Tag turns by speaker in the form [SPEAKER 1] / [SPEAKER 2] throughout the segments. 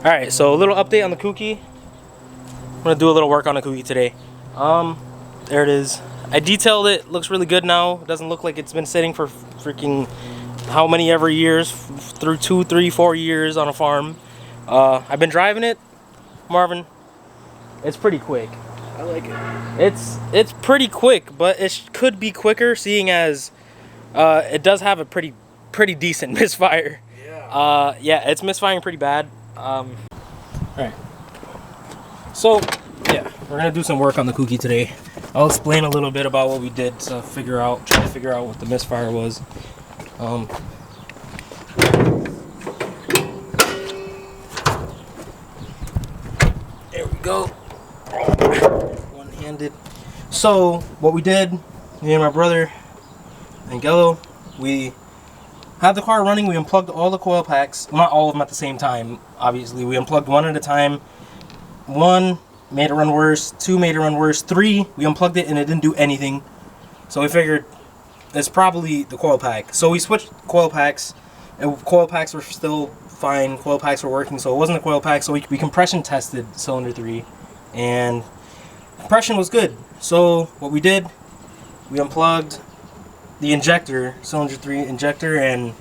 [SPEAKER 1] Alright, so a little update on the Kouki. I'm gonna do a little work on the Kouki today. There it is. I detailed it. Looks really good now. It doesn't look like it's been sitting for freaking how many ever years, through 2, 3, 4 years on a farm. I've been driving it, Marvin. It's pretty quick.
[SPEAKER 2] I like it.
[SPEAKER 1] It's pretty quick, but it could be quicker, seeing as it does have a pretty decent misfire.
[SPEAKER 2] Yeah.
[SPEAKER 1] Yeah, it's misfiring pretty bad. Alright. So, yeah, we're gonna do some work on the Kouki today. I'll explain a little bit about what we did to try to figure out what the misfire was. There we go. One-handed. So, what we did, me and my brother and Gello, we had the car running. We unplugged all the coil packs. Well, not all of them at the same time, obviously. We unplugged one at a time. 1 made it run worse. 2 made it run worse. 3, we unplugged it and it didn't do anything. So we figured it's probably the coil pack. So we switched coil packs, and coil packs were still fine. Coil packs were working, so it wasn't a coil pack. So we compression tested cylinder 3, and compression was good. So what we did, we unplugged the injector, cylinder 3 injector, and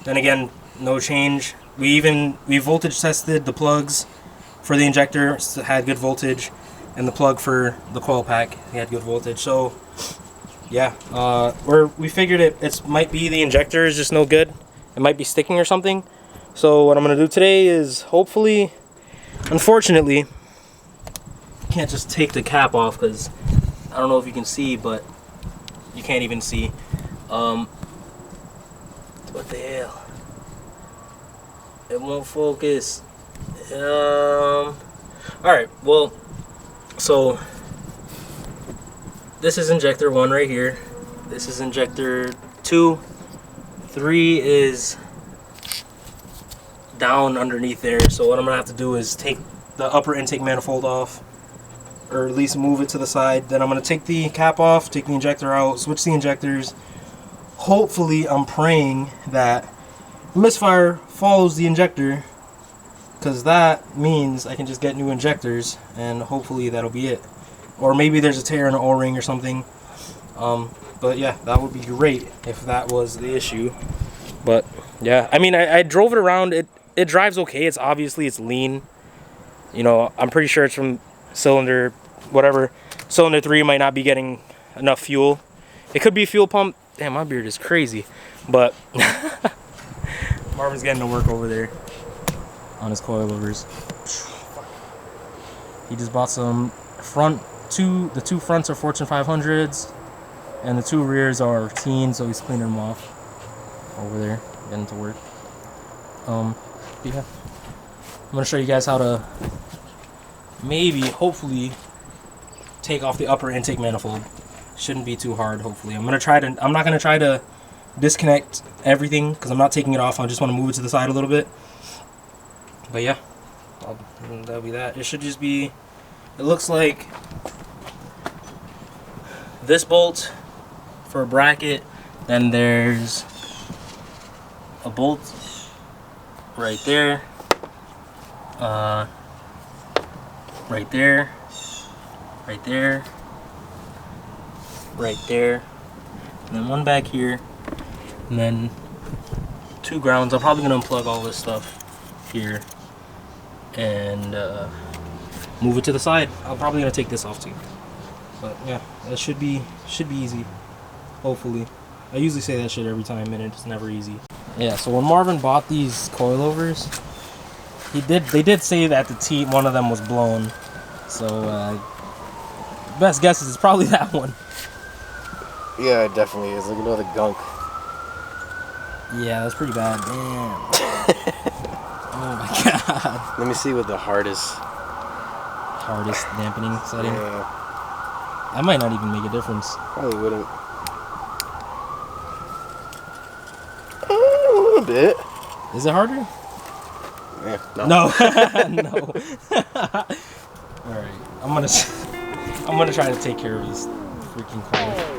[SPEAKER 1] then again, no change. We voltage tested the plugs for the injector, had good voltage, and the plug for the coil pack had good voltage. So yeah, we figured it might be the injector is just no good. It might be sticking or something. So what I'm gonna do today is, hopefully, unfortunately, can't just take the cap off because I don't know if you can see, but you can't even see. What the hell? It won't focus. Alright, well, so this is injector 1 right here. This is injector 2. 3 is down underneath there. So what I'm gonna have to do is take the upper intake manifold off, or at least move it to the side. Then I'm gonna take the cap off, take the injector out, switch the injectors. Hopefully, I'm praying that misfire follows the injector, because that means I can just get new injectors, and hopefully that'll be it. Or maybe there's a tear in an O-ring or something. But yeah, that would be great if that was the issue. But yeah, I mean, I drove it around. It drives okay. It's lean. You know, I'm pretty sure it's from cylinder 3 might not be getting enough fuel. It could be fuel pump. Damn, my beard is crazy. But Marvin's getting to work over there on his coilovers. He just bought some the 2 fronts are Fortune 500s, and the 2 rears are teens, so he's cleaning them off over there, getting to work. Yeah, I'm gonna show you guys how to hopefully take off the upper intake manifold. Shouldn't be too hard, hopefully. I'm not gonna try to disconnect everything because I'm not taking it off. I just want to move it to the side a little bit. But yeah, that'll be that. It should just be, it looks like this bolt for a bracket, then there's a bolt right there, right there, right there, right there, and then one back here, and then 2 grounds. I'm probably gonna unplug all this stuff here and move it to the side. I'm probably gonna take this off too. But yeah, that should be easy. Hopefully. I usually say that shit every time and it's never easy. Yeah, so when Marvin bought these coilovers, they did say that one of them was blown. So best guess is it's probably that one.
[SPEAKER 2] Yeah, it definitely is. Look at all the gunk.
[SPEAKER 1] Yeah, that's pretty bad. Damn. Oh my god.
[SPEAKER 2] Let me see what the hardest
[SPEAKER 1] dampening setting.
[SPEAKER 2] Yeah.
[SPEAKER 1] That might not even make a difference.
[SPEAKER 2] Probably wouldn't. A little bit.
[SPEAKER 1] Is it harder?
[SPEAKER 2] Yeah.
[SPEAKER 1] No. No. Alright. I'm gonna try to take care of these freaking coils.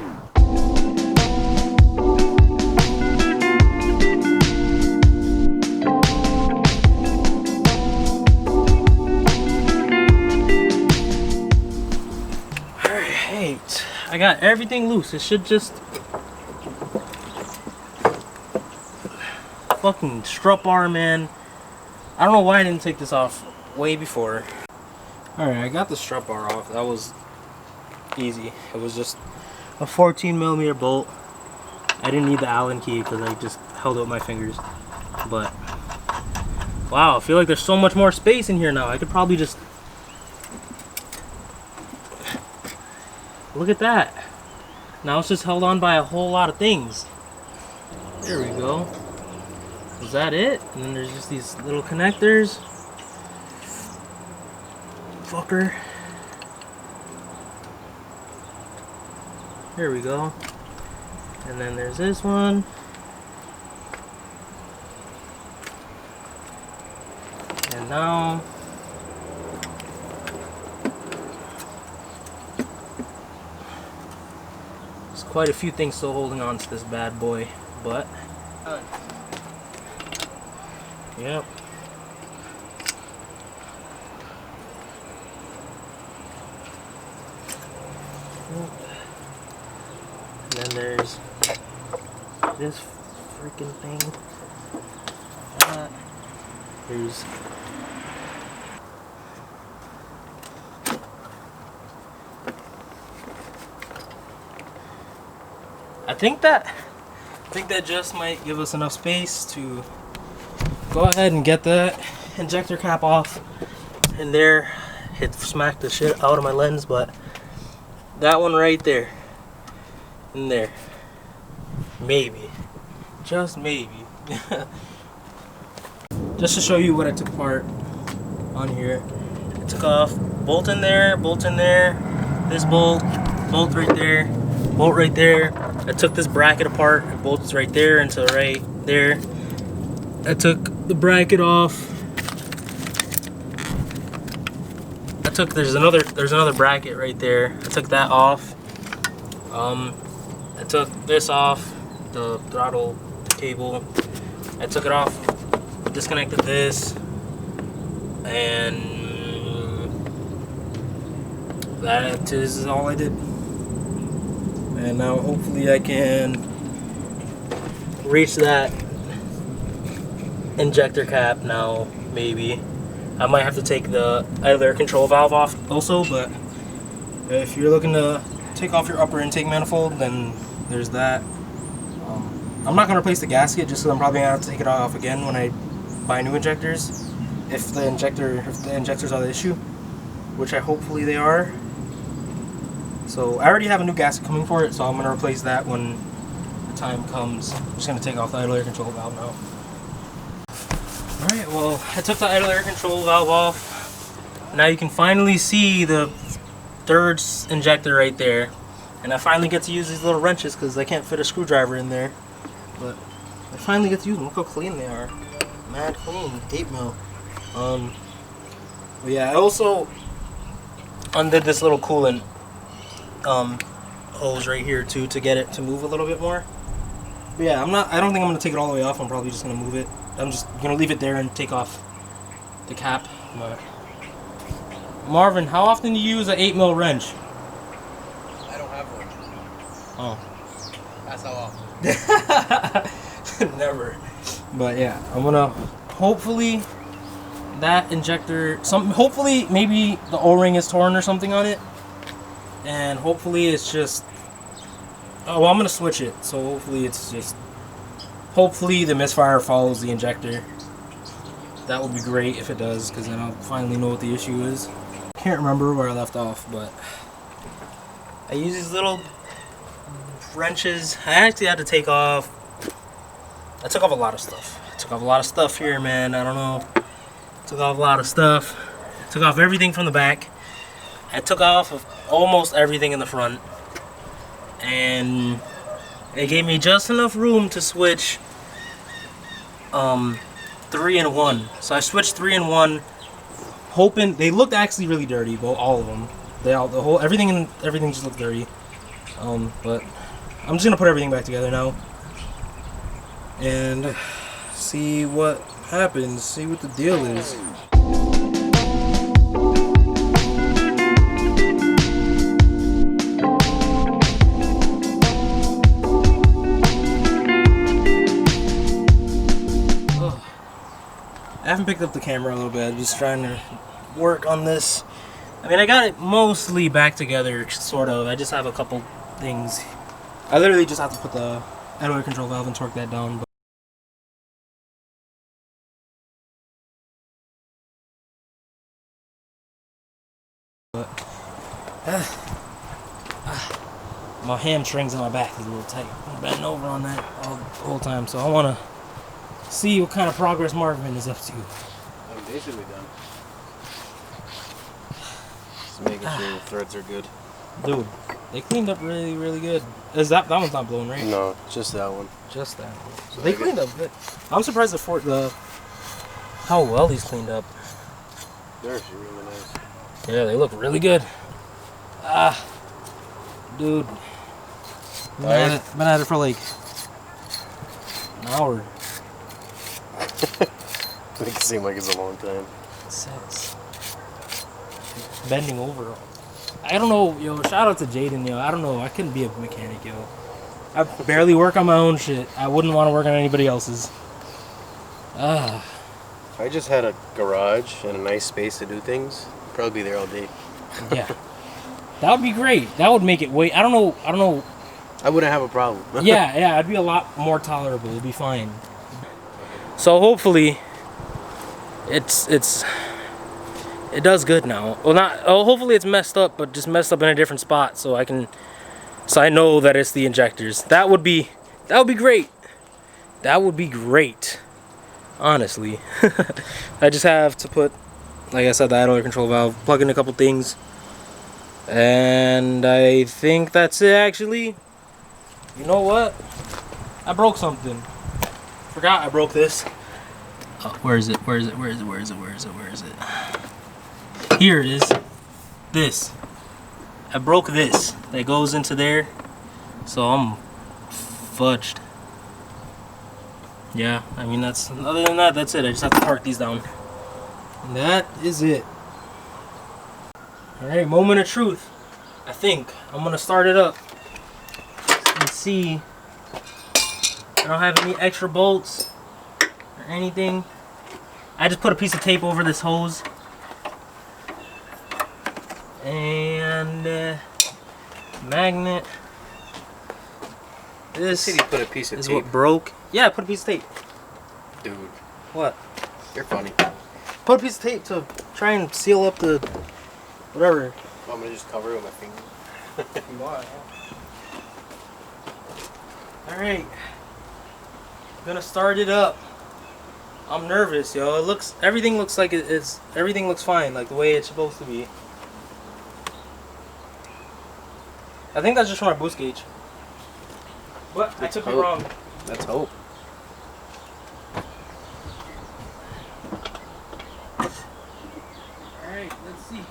[SPEAKER 1] I got everything loose. It should just fucking strut bar, man. I don't know why I didn't take this off way before. Alright, I got the strut bar off. That was easy. It was just a 14mm bolt. I didn't need the Allen key because I just held it with my fingers. But wow, I feel like there's so much more space in here now. I could probably just look at that. Now it's just held on by a whole lot of things. There we go. Is that it? And then there's just these little connectors. Fucker. There we go. And then there's this one. And now there's quite a few things still holding on to this bad boy, but yep. And then there's this freaking thing. There's I think that just might give us enough space to go ahead and get that injector cap off in there. It smacked the shit out of my lens, but that one right there, in there, maybe, just maybe. Just to show you what I took apart on here. I took off bolt in there, this bolt right there, bolt right there. I took this bracket apart, it bolts right there into right there. I took the bracket off. There's another bracket right there. I took that off. I took this off, the throttle cable. I took it off, disconnected this, and that is all I did. And now hopefully I can reach that injector cap now, maybe. I might have to take the idler control valve off also, but if you're looking to take off your upper intake manifold, then there's that. I'm not going to replace the gasket just because I'm probably going to have to take it off again when I buy new injectors. If the injectors are the issue, which I hopefully they are. So I already have a new gasket coming for it, so I'm going to replace that when the time comes. I'm just going to take off the idle air control valve now. Alright, well, I took the idle air control valve off. Now you can finally see the third injector right there. And I finally get to use these little wrenches because I can't fit a screwdriver in there. But I finally get to use them. Look how clean they are. Mad clean. 8mm. But yeah, I also undid this little coolant hose right here too to get it to move a little bit more. But yeah, I don't think I'm gonna take it all the way off. I'm probably just gonna move it. I'm just gonna leave it there and take off the cap. But Marvin, how often do you use an 8mm wrench?
[SPEAKER 3] I don't have one.
[SPEAKER 1] Oh.
[SPEAKER 3] That's how often.
[SPEAKER 1] Never. But yeah, I'm gonna hopefully that injector, hopefully maybe the O-ring is torn or something on it, and hopefully it's just. Oh well, I'm gonna switch it, so hopefully it's just. Hopefully the misfire follows the injector. That would be great if it does, because then I'll finally know what the issue is. Can't remember where I left off, but I use these little wrenches. I actually had to take off. I took off a lot of stuff. I took off a lot of stuff here, man. I don't know. Took off a lot of stuff. Took off everything from the back. I took off of almost everything in the front. And it gave me just enough room to switch 3 and 1. So I switched 3 and 1, hoping they looked actually really dirty, well, all of them. Everything just looked dirty. But I'm just gonna put everything back together now and see what happens, see what the deal is. picked up the camera a little bit. I'm just trying to work on this. I mean, I got it mostly back together, sort of. I just have a couple things. I literally just have to put the air control valve and torque that down. My hamstrings and my back is a little tight. I'm bending over on that all the whole time, so I want to see what kind of progress Marvin is up to.
[SPEAKER 2] I'm basically done. Just making sure the threads are good.
[SPEAKER 1] Dude, they cleaned up really, really good. Is that one's not blown, right?
[SPEAKER 2] No, just that one.
[SPEAKER 1] Just that one. So they cleaned up good. I'm surprised how well these cleaned up.
[SPEAKER 2] They're actually really nice.
[SPEAKER 1] Yeah, they look really good. Dude. Been at it for like an hour.
[SPEAKER 2] Make it seem like it's a long time.
[SPEAKER 1] Six. Bending over. I don't know, yo. Shout out to Jaden, yo. I don't know. I couldn't be a mechanic, yo. I barely work on my own shit. I wouldn't want to work on anybody else's.
[SPEAKER 2] If I just had a garage and a nice space to do things, I'd probably be there all day.
[SPEAKER 1] Yeah. That would be great. That would make it way. I don't know.
[SPEAKER 2] I wouldn't have a problem.
[SPEAKER 1] Yeah, it'd be a lot more tolerable. It'd be fine. So hopefully, it does good now. Well, not. Oh, hopefully it's messed up, but just messed up in a different spot, so I know that it's the injectors. That would be great. That would be great. Honestly, I just have to put, like I said, the idler control valve, plug in a couple things, and I think that's it. Actually, you know what? I broke something. Forgot I broke this. Oh, where is it? Here it is. This. I broke this. That goes into there. So I'm fudged. Yeah, I mean other than that, that's it. I just have to torque these down. And that is it. Alright, moment of truth. I think I'm gonna start it up and see. I don't have any extra bolts or anything. I just put a piece of tape over this hose. And magnet. This
[SPEAKER 2] You put a piece of
[SPEAKER 1] is
[SPEAKER 2] tape.
[SPEAKER 1] what broke. Yeah, I put a piece of tape.
[SPEAKER 2] Dude,
[SPEAKER 1] What?
[SPEAKER 2] you're funny.
[SPEAKER 1] Put a piece of tape to try and seal up the whatever.
[SPEAKER 2] I'm gonna just cover it with my fingers.
[SPEAKER 1] Alright. Gonna start it up. I'm nervous, yo. Everything looks like everything looks fine, like the way it's supposed to be. I think that's just from our boost gauge. But I took it wrong.
[SPEAKER 2] Let's hope.
[SPEAKER 1] Alright, let's see.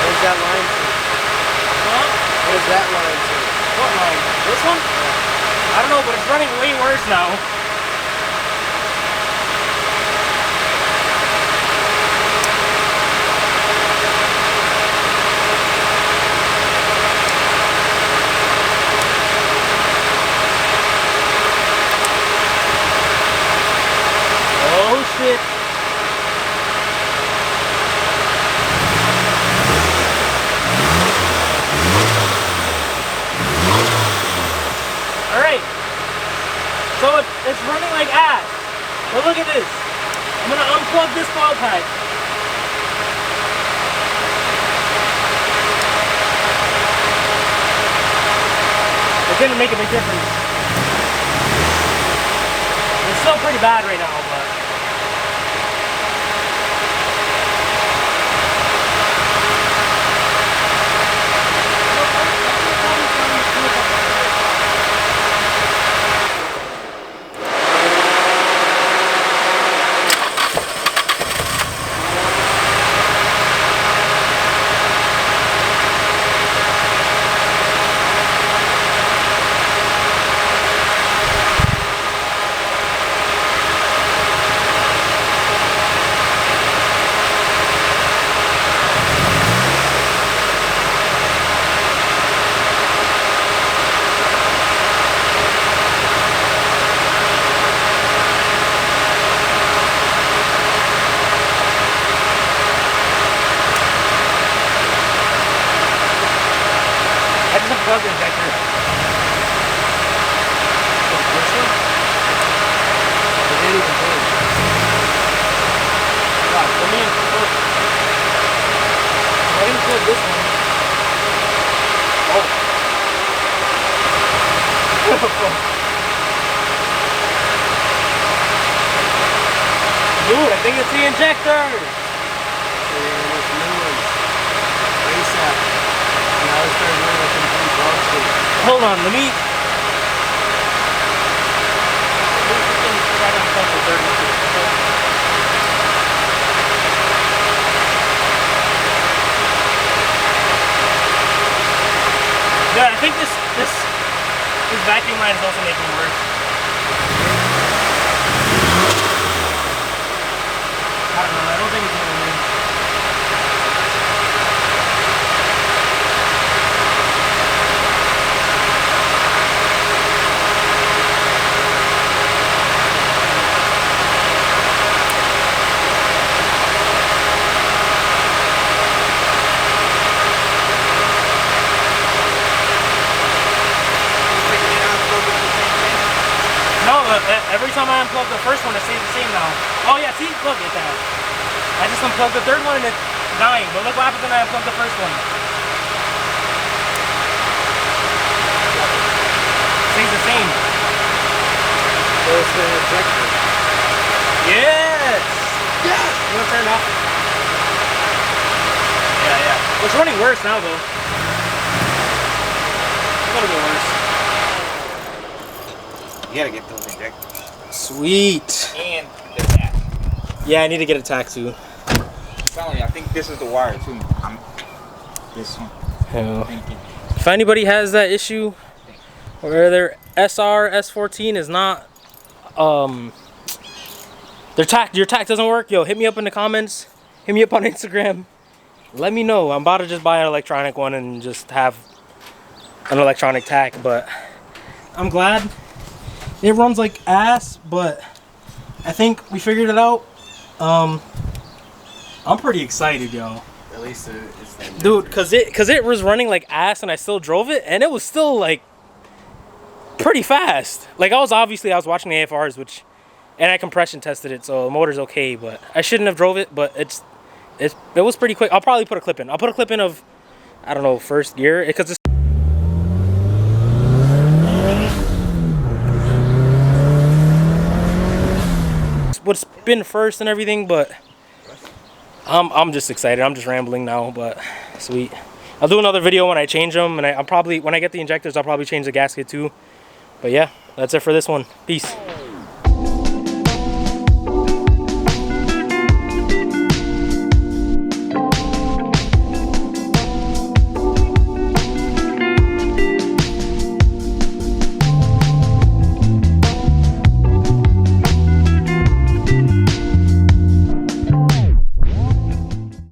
[SPEAKER 2] Where's that line to?
[SPEAKER 1] Huh?
[SPEAKER 2] Where's that line to?
[SPEAKER 1] What line? This one? I don't know, but it's running way worse now. Oh shit. Alright. So it's running like ass. But look at this. I'm gonna unplug this coil pack. It didn't make a big difference. It's still pretty bad right now, but Take it to the injectors. Hold on, let me. Yeah, I think this vacuum line is also making it worse. I don't know. I don't think it's gonna win. Every time I unplug the first one, it stays the same now. Oh yeah, see, look at that. I just unplugged the third one and it's dying. But look what happens when I unplug the first one. It stays the same.
[SPEAKER 2] So it's the injector.
[SPEAKER 1] Yes!
[SPEAKER 3] Yes!
[SPEAKER 1] You want to turn it off? Yeah, yeah. Well, it's running worse now though. A little bit worse.
[SPEAKER 4] You gotta get those injectors.
[SPEAKER 1] Sweet.
[SPEAKER 4] And the tack.
[SPEAKER 1] Yeah, I need to get a tack too.
[SPEAKER 4] I'm telling you, I think this is the wire too. This one.
[SPEAKER 1] Yeah.
[SPEAKER 4] Thank you.
[SPEAKER 1] If anybody has that issue where their SR20DET S14 is not your tack doesn't work, yo, hit me up in the comments, hit me up on Instagram, let me know. I'm about to just buy an electronic one and just have an electronic tack, but I'm glad it runs like ass, but I think we figured it out. I'm pretty excited, yo.
[SPEAKER 2] At least it's the
[SPEAKER 1] Dude, cause it was running like ass and I still drove it and it was still like pretty fast. Like I was watching the AFRs, and I compression tested it, so the motor's okay, but I shouldn't have drove it, but it was pretty quick. I'll probably put a clip in. I'll put a clip in of, I don't know, first gear, because it's would spin first and everything, but I'm just excited. I'm just rambling now, but sweet. I'll do another video when I change them, and I'll probably, when I get the injectors, I'll probably change the gasket too. But yeah, that's it for this one. Peace.